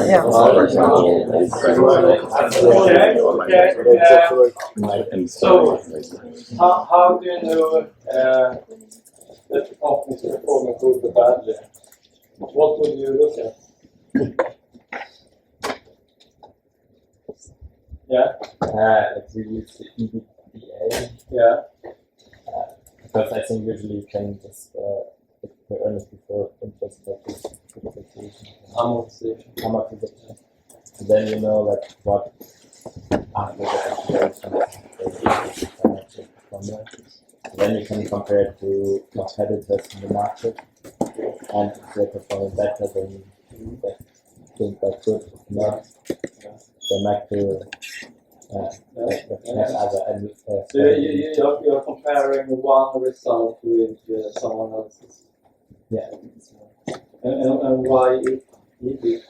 So, how do you know that the company is performing good or badly? What would you look at? Yeah. Let's use the EBITDA. Yeah. Because I think usually you can just the earnings before interest amortization. So then you know like what after the financial performance. Then you can compare it to competitors in the market, and if they're performing better, then you think that's good. If not, they might to have other. So you're comparing one result with someone else's. Yeah. And why EBITDA?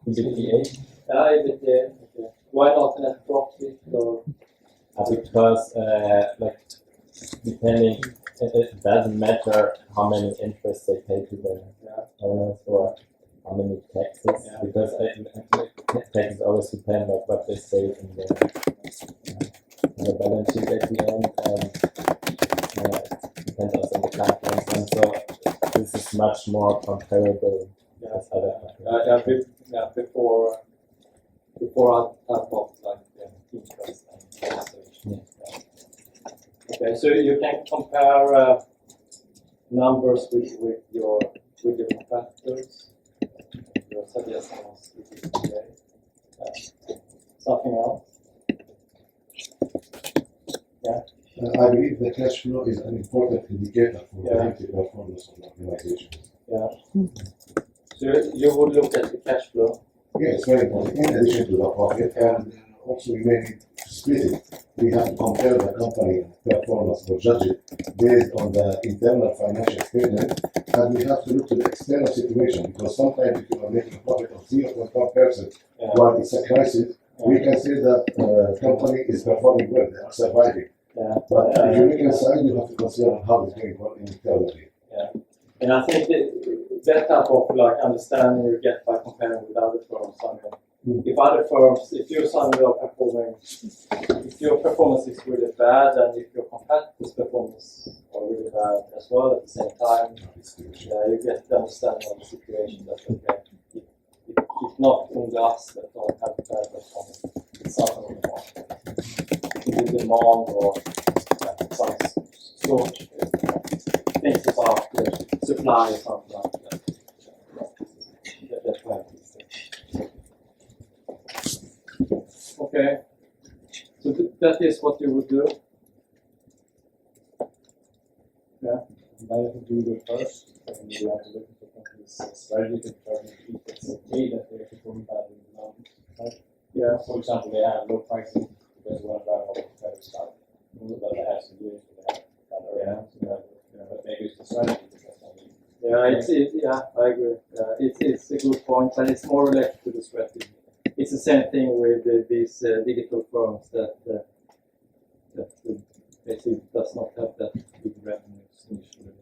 EBITDA? EBITDA. Okay. Why not net profit or? Because like depending, it doesn't matter how many interests they pay to the owners or how many taxes, because taxes always depend on what they say in the balance sheet at the end, and depends also on the companies, and so this is much more comparable as other companies. Before I talk about like interest and taxation. Okay, so you can compare numbers with your competitors. Your suggestion was something else? Yeah. I believe the cash flow is an important indicator for the performance of the organization. Yeah. So you would look at the cash flow? Yeah, it's very important. In addition to the profit, and also we may need to split it. We have to compare the company performance or judge it based on the internal financial statement, and we have to look to the external situation, because sometimes if you are making a profit of 0.1% while it's a crisis, we can say that the company is performing well, they are surviving. But if you look inside, you have to consider how it's going on internally. And I think that type of like understanding you get by comparing with other firms. I mean, if other firms, if your performance is really bad, and if your competitors' performance are really bad as well at the same time, you get the understanding of the situation that it's not only us that don't have bad performance, it's something on the market. The demand or some sort things about the supply or something like that. That's why okay. So that is what you would do? Yeah. I have to do the first, and you have to look at the company's strategy to determine if it's okay that they're performing badly in the market. Right? Yeah. For example, they have low pricing because one of our competitors start. But they have some years where they have better around, but maybe it's the strategy. I agree. It's a good point, and it's more related to the strategy. It's the same thing with these digital firms that basically does not have that big revenues initially.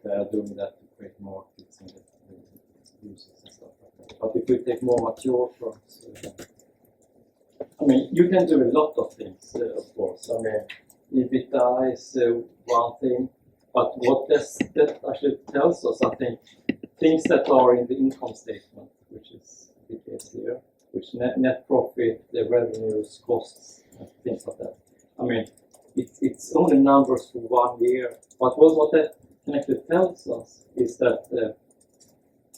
They are doing that to create markets and users and stuff like that. But if we take more mature firms, I mean, you can do a lot of things, of course. I mean, EBITDA is one thing, but what that actually tells us, I think, things that are in the income statement, which is the case here, which net profit, the revenues, costs, and things like that. I mean, it's only numbers for 1 year, but what that actually tells us is that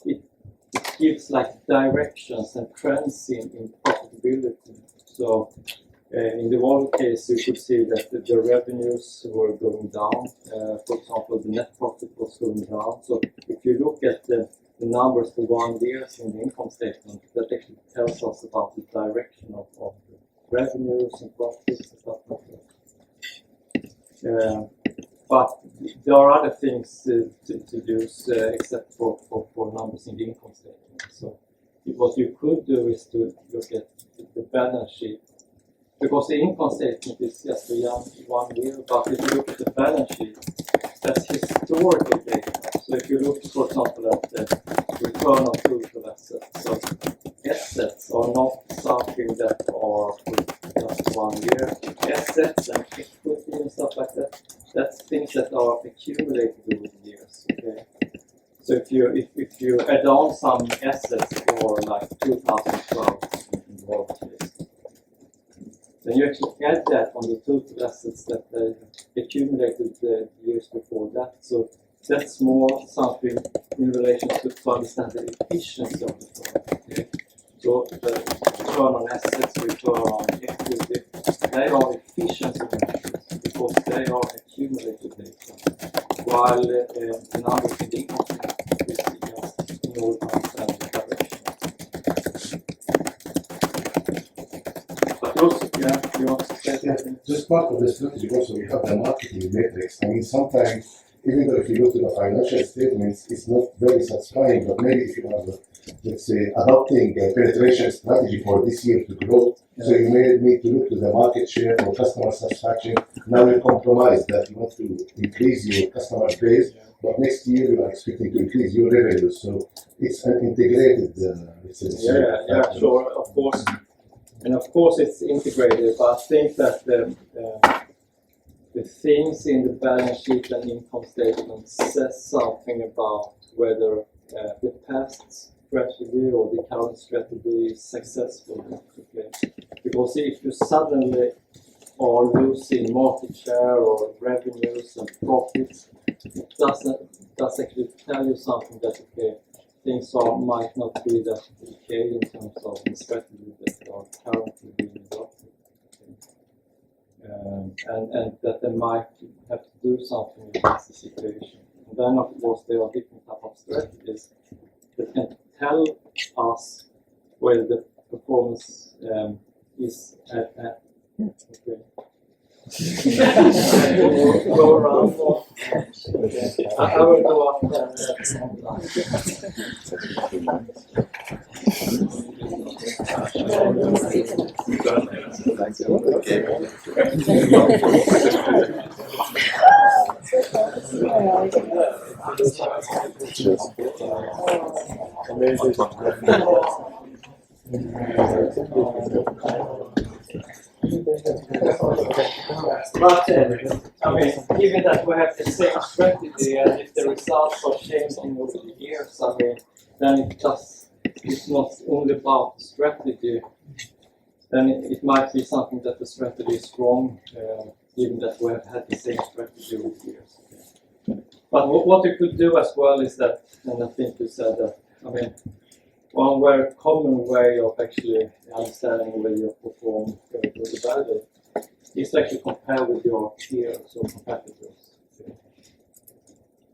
it gives like directions and trends in profitability. So in the one case, you could see that the revenues were going down. For example, the net profit was going down. So if you look at the numbers for 1 year in the income statement, that actually tells us about the direction of the revenues and profits and stuff like that. But there are other things to use except for numbers in the income statement. So what you could do is to look at the balance sheet, because the income statement is just for 1 year, but if you look at the balance sheet, that's historical data. So if you look, for example, at the return on total assets, so not something that are for just 1 year. Assets and equity and stuff like that, that's things that are accumulated over the years. Okay. So if you add on some assets for like 2012 in the world case, then you actually add that on the total assets that they accumulated the years before that. So that's more something in relation to understand the efficiency of the firm. Okay? So the return on assets, return on equity, they are efficiency measures because they are accumulated data. While now in the income statement is just in order to understand the direction. But also, yeah, you want to say Yeah, just part of the strategy also we have the marketing metrics. I mean, sometimes even though if you look to the financial statements, it's not very satisfying. But maybe if you are, let's say, adopting a penetration strategy for this year to grow, so you may need to look to the market share or customer satisfaction. Now you compromise that you want to increase your customer base, but next year you are expecting to increase your revenue. So it's an integrated, let's say, yeah, sure, of course. And of course it's integrated, but I think that the things in the balance sheet and income statement says something about whether the past strategy or the current strategy is successful. Okay? Because if you suddenly are losing market share or revenues and profits, it doesn't actually tell you something that okay, things might not be that okay in terms of the strategy that are currently being adopted. And that they might have to do something against the situation. And then of course there are different types of strategies that can tell us whether the performance is at okay. Go around more. Okay. I will go up and But I mean, given that we have the same strategy, and if the results are changing over the years, I mean, then it's not only about strategy. Then it might be something that the strategy is wrong, given that we have had the same strategy over the years. But what you could do as well is that, and I think you said that, I mean, one very common way of actually understanding whether you perform good or badly is to actually compare with your peers or competitors.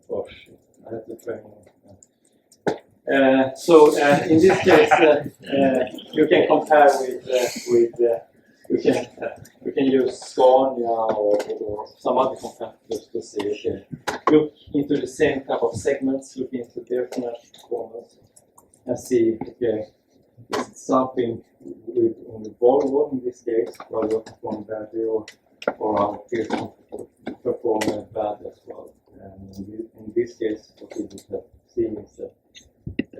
Gosh, I have to train. So in this case, you can compare you can use Scania or some other competitors to see. Okay, look into the same type of segments, look into their financial performance, and see. Okay, is it something with only Volvo in this case, where we perform badly, or our peers perform bad as well. And in this case, what we would have seen is that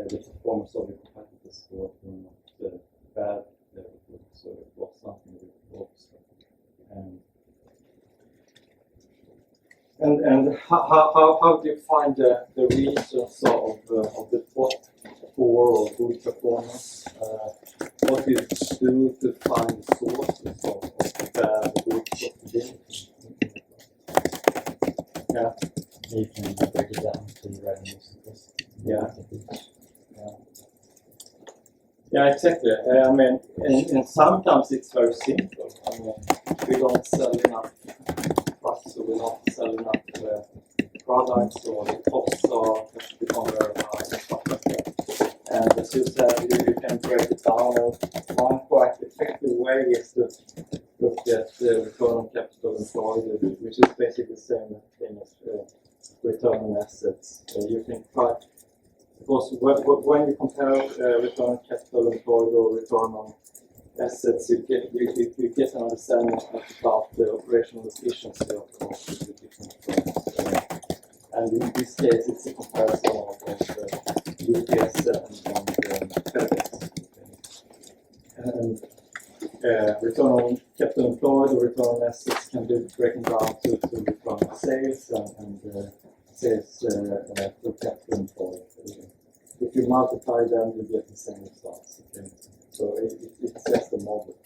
the performance of the competitors was not bad, so it was something with both. And how do you find the reasons of the top 4 or good performance? What do you do to find the sources of the bad or good profitability? Yeah. You can break it down to revenues. Yeah. Yeah, exactly. I mean, and sometimes it's very simple. I mean, we don't sell enough trucks, so we don't sell enough products, or the costs are become very high and stuff like that. And as you said, you can break it down. One quite effective way is to look at the return on capital employed, which is basically the same thing as return on assets. You can try. Because when you compare return on capital employed or return on assets, you get an understanding about the operational efficiency of the different firms. And in this case, it's a comparison of UPS and FedEx. return on capital employed or return on assets can be broken down to return on sales and sales to capital employed. If you multiply them, you get the same results. Okay? So it's just a model,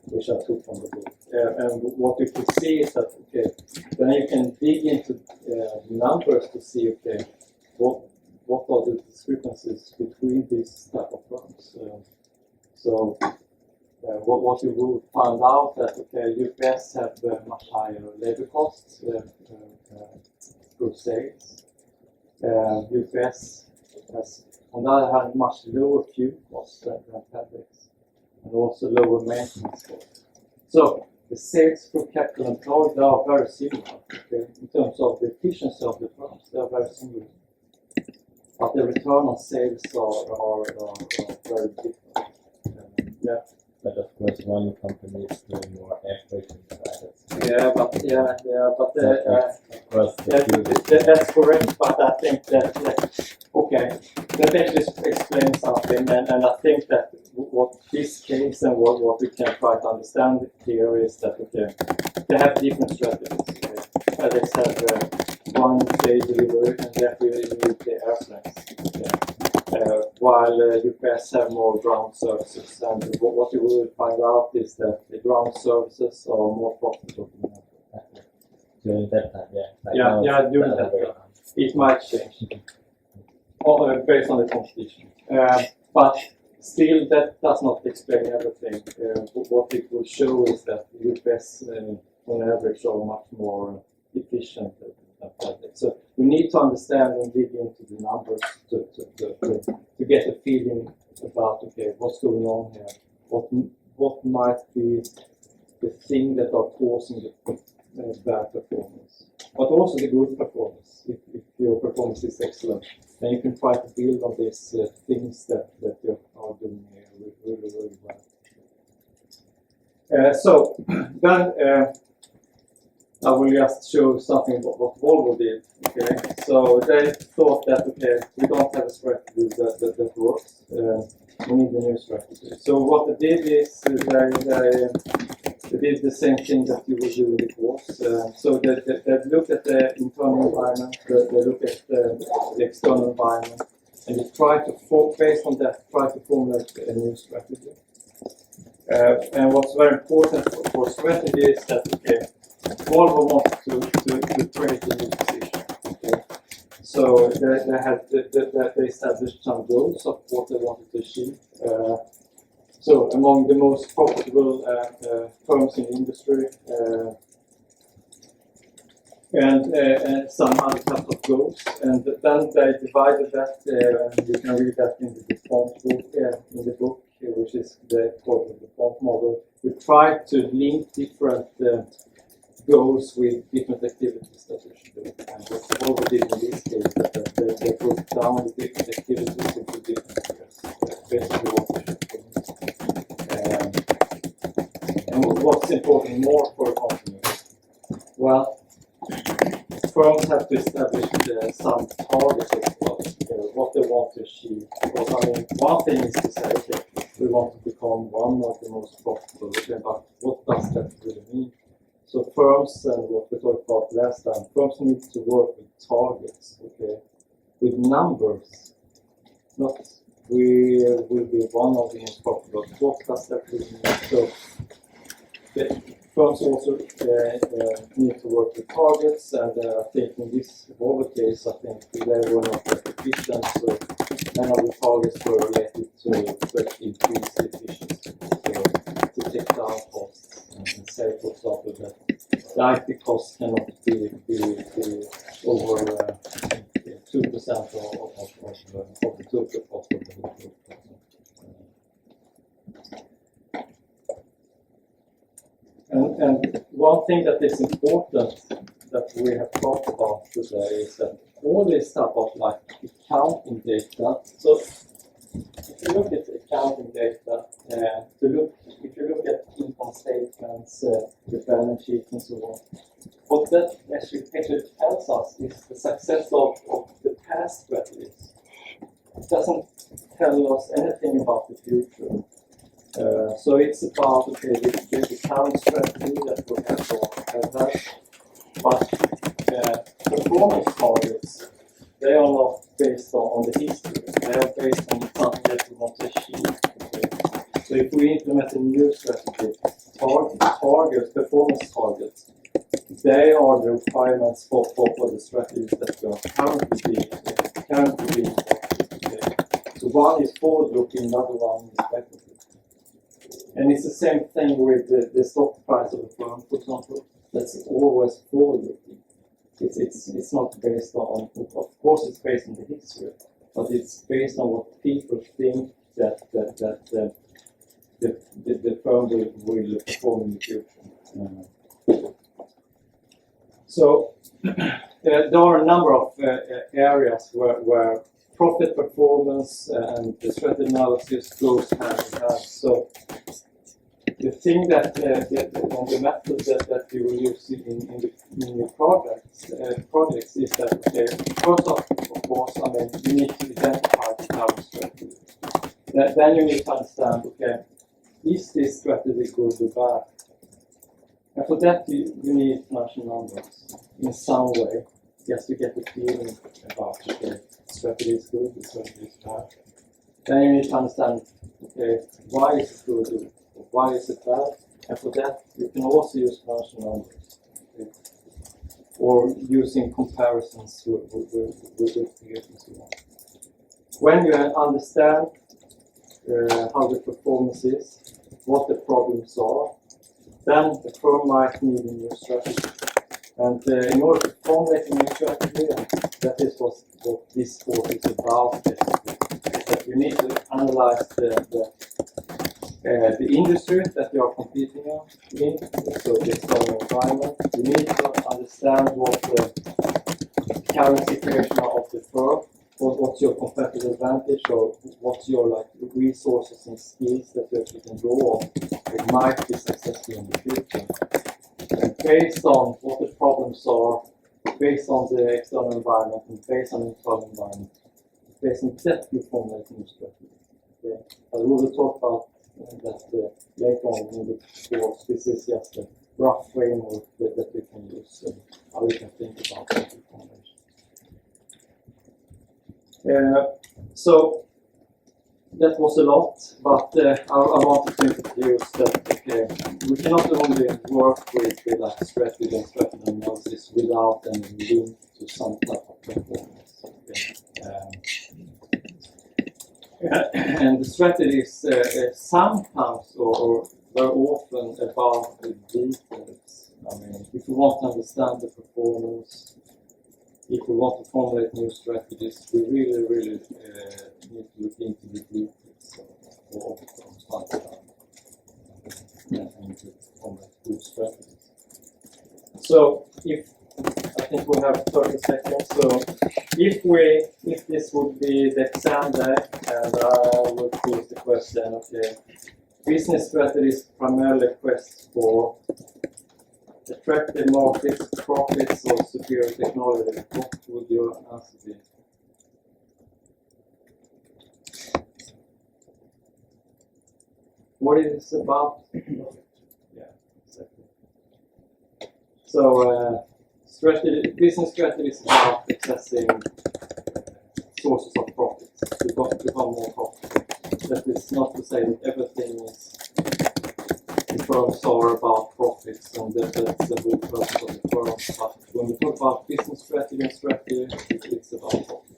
which I took from the book. And what you can see is that, okay, then you can dig into numbers to see, okay, what are the discrepancies between these type of firms. What you will find out that, okay, UPS have much higher labor costs through sales. UPS has, on the other hand, much lower fuel costs than FedEx, and also lower maintenance costs. So the sales through capital employed, they are very similar. Okay? In terms of the efficiency of the firms, they are very similar. But the return on sales are very different. Yeah. But of course, one company is doing more air freight than the others. Of course, the that's correct. But I think that that actually explains something, and I think that what this case and what we can try to understand here is that they have different strategies. FedEx have one day delivery, and therefore you need the airplanes. While UPS have more ground services, and what you will find out is that the ground services are more profitable than airplanes. during that time, yeah. Like During that time. It might change based on the competition. But still, that does not explain everything. What it will show is that UPS, on average, are much more efficient than FedEx. So we need to understand and dig into the numbers to get a feeling about what's going on here. What might be the thing that are causing the bad performance, but also the good performance. If your performance is excellent, then you can try to build on these things that you are doing really well. So then I will just show something about what Volvo did. Okay, so they thought that we don't have a strategy that works. We need a new strategy. So what they did is they did the same thing that you would do in the course. So they look at the internal environment, they look at the external environment, and they try to, based on that, try to formulate a new strategy. And what's very important for strategy is that Volvo wants to create a new position. Okay? So they established some goals of what they wanted to achieve. So among the most profitable firms in the industry, and some other types of goals, and then they divided that. And you can read that in the book, which is called the DuPont model. We try to link different goals with different activities that we should do. And what we did in this case that they broke down the different activities into different areas. That's basically what we should do. And what's important more for a company? Well, firms have to establish some targets as well, what they want to achieve. Because one thing is to say, we want to become one of the most profitable, but what does that really mean? So firms, and what we talked about last time, firms need to work with targets, with numbers. Not we will be one of the most profitable. What does that really mean? So firms also need to work with targets, and I think in this Volvo case, I think they were not that efficient. So none of the targets were related to increase efficiency, to take down costs and say, for example, that the IT costs cannot be over 2% of the total cost of the whole group. And one thing that is important that we have talked about today is that all this type of accounting data. So if you look at accounting data, if you look at income statements, the balance sheet and so on, what that actually tells us is the success of the past strategies. It doesn't tell us anything about the future. So it's about the current strategy that we have had, but performance targets, they are not based on the history. They are based on something that we want to achieve. Okay? So if we implement a new strategy, performance targets, they are the requirements for the strategies that we are currently being okay? So one is forward-looking, another one is backward-looking. And it's the same thing with the stock price of a firm, for example. That's always forward-looking. It's not based on, of course it's based on the history, but it's based on what people think that the firm will perform in the future. So there are a number of areas where profit performance and the strategy analysis goes hand in hand. So the thing that the method that you will use in your projects is that first of course, I mean, you need to identify the current strategy. Then you need to understand, okay, is this strategy good or bad? And for that you need financial numbers in some way, just to get a feeling about, okay, strategy is good, the strategy is bad. Then you need to understand, okay, why is it good? Why is it bad? And for that, you can also use financial numbers, okay? Or using comparisons with peers and so on. When you understand how the performance is, what the problems are, then the firm might need a new strategy. And in order to formulate a new strategy, and that is what this course is about, basically, is that you need to analyze the industry that you are competing in, so the external environment. You need to understand what the current situation of the firm, what's your competitive advantage, or what's your resources and skills that you can draw on that might be successful in the future. And based on what the problems are, based on the external environment, and based on the internal environment, based on that you formulate a new strategy. Okay? But we will talk about that later on in the course. This is just a rough framework that we can use and how we can think about that information. So that was a lot, but I wanted to introduce that, okay, we cannot only work with like strategy and strategy analysis without any link to some type of performance. Okay? And the strategy is sometimes or very often about the details. I mean, if we want to understand the performance, if we want to formulate new strategies, we really need to look into the details of the and to formulate good strategies. So I think we have 30 seconds. So if this would be the exam day, and I would pose the question, okay, business strategy is primarily a quest for attractive markets, profits, or superior technology. What would your answer be? What is it about? Yeah, exactly. So business strategy is about accessing sources of profits. We've got to become more profitable. That is not to say that everything is the firms are about profits and that's the whole purpose of the firm. But when we talk about business strategy and strategy, it's about profits.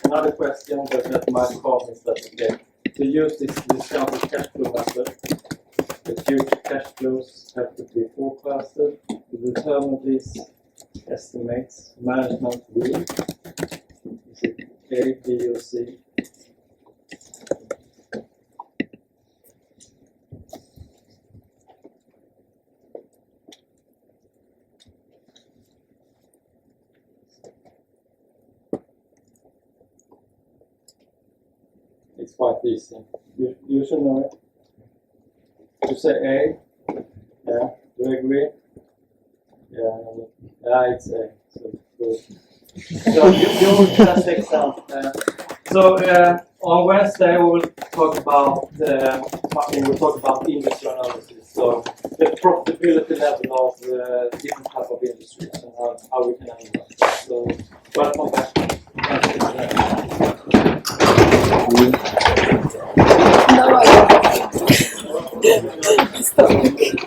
Another question that might come is that, okay, to use this discounted cash flow method, the future cash flows have to be forecasted. To determine these estimates, management will, is it A, B, or C? It's quite easy. You should know it. You say A? Yeah. Do you agree? Yeah, it's A. So good. So you will just take some. So On Wednesday, we will talk about Martin will talk about industry analysis. So the profitability level of different type of industries and how we can handle that. So welcome back. No, I don't. Stop.